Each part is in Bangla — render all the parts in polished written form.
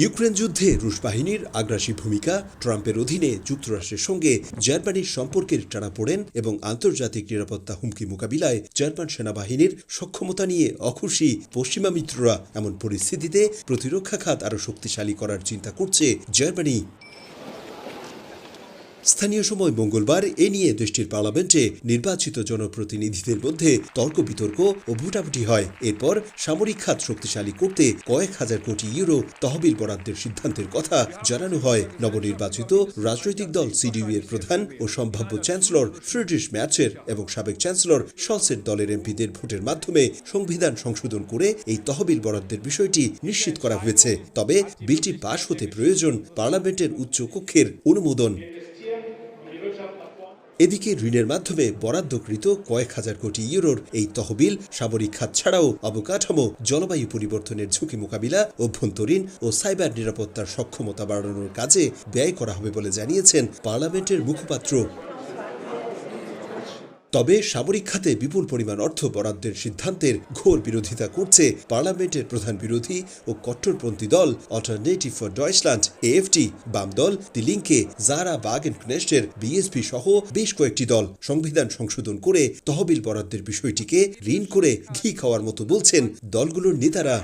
ইউক্রেন যুদ্ধে রুশ বাহিনীর আগ্রাসী ভূমিকা, ট্রাম্পের অধীনে যুক্তরাষ্ট্রের সঙ্গে জার্মানির সম্পর্কের টানাপোড়েন এবং আন্তর্জাতিক নিরাপত্তা হুমকি মোকাবিলায় জার্মান সেনাবাহিনীর সক্ষমতা নিয়ে অখুশি পশ্চিমা মিত্ররা। এমন পরিস্থিতিতে প্রতিরক্ষা খাত আরও শক্তিশালী করার চিন্তা করছে জার্মানি। স্থানীয় সময় মঙ্গলবার এ নিয়ে দেশটির পার্লামেন্টে নির্বাচিত জনপ্রতিনিধিদের মধ্যে তর্ক বিতর্ক ও ভোটাভুটি হয়। এরপর সামরিক খাত শক্তিশালী করতে কয়েক হাজার কোটি ইউরো তহবিল বরাদ্দের সিদ্ধান্তের কথা জানানো হয়। নবনির্বাচিত রাজনৈতিক দল সিডিইউ এর প্রধান ও সম্ভাব্য চ্যান্সেলর ফ্রিডরিশ ম্যার্চের এবং সাবেক চ্যান্সেলর শলসের দলের এমপিদের ভোটের মাধ্যমে সংবিধান সংশোধন করে এই তহবিল বরাদ্দের বিষয়টি নিশ্চিত করা হয়েছে। তবে বিলটি পাশ হতে প্রয়োজন পার্লামেন্টের উচ্চ কক্ষের অনুমোদন। এদিকে ঋণের মাধ্যমে বরাদ্দকৃত কয়েক হাজার কোটি ইউরোর এই তহবিল সামরিক খাত ছাড়াও অবকাঠামো, জলবায়ু পরিবর্তনের ঝুঁকি মোকাবিলা, অভ্যন্তরীণ ও সাইবার নিরাপত্তার সক্ষমতা বাড়ানোর কাজে ব্যয় করা হবে বলে জানিয়েছেন পার্লামেন্টের মুখপাত্র। তবে সামরিক খাতে বিপুল পরিমাণ অর্থ বরাদ্দের সিদ্ধান্তের ঘোর বিরোধিতা করছে পার্লামেন্টের প্রধান বিরোধী ও কট্টরপন্থী দল অল্টারনেটিভ ফর ডয়েচল্যান্ড এএফডি, বাম দল দি লিঙ্কে, জারা বাগেনকনেস্টের বিএসপি সহ বেশ কয়েকটি দল। সংবিধান সংশোধন করে তহবিল বরাদ্দের বিষয়টিকে ঋণ করে ঘি খাওয়ার মতো বলছেন দলগুলোর নেতারা।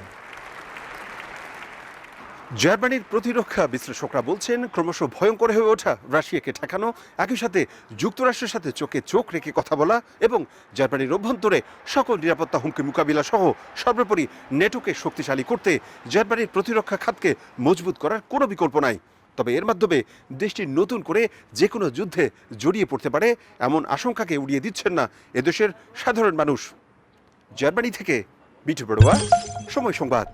জার্মানির প্রতিরক্ষা বিশ্লেষকরা বলছেন, ক্রমশ ভয়ঙ্কর হয়ে ওঠা রাশিয়াকে ঠেকানো, একই সাথে যুক্তরাষ্ট্রের সাথে চোখে চোখ রেখে কথা বলা এবং জার্মানির অভ্যন্তরে সকল নিরাপত্তা হুমকি মোকাবিলা সহ সর্বোপরি নেটোকে শক্তিশালী করতে জার্মানির প্রতিরক্ষা খাতকে মজবুত করার কোনো বিকল্প নাই। তবে এর মাধ্যমে দেশটি নতুন করে যে কোনো যুদ্ধে জড়িয়ে পড়তে পারে এমন আশঙ্কাকে উড়িয়ে দিচ্ছেন না এদেশের সাধারণ মানুষ। জার্মানি থেকে বিটু বড়ুয়া, সময় সংবাদ।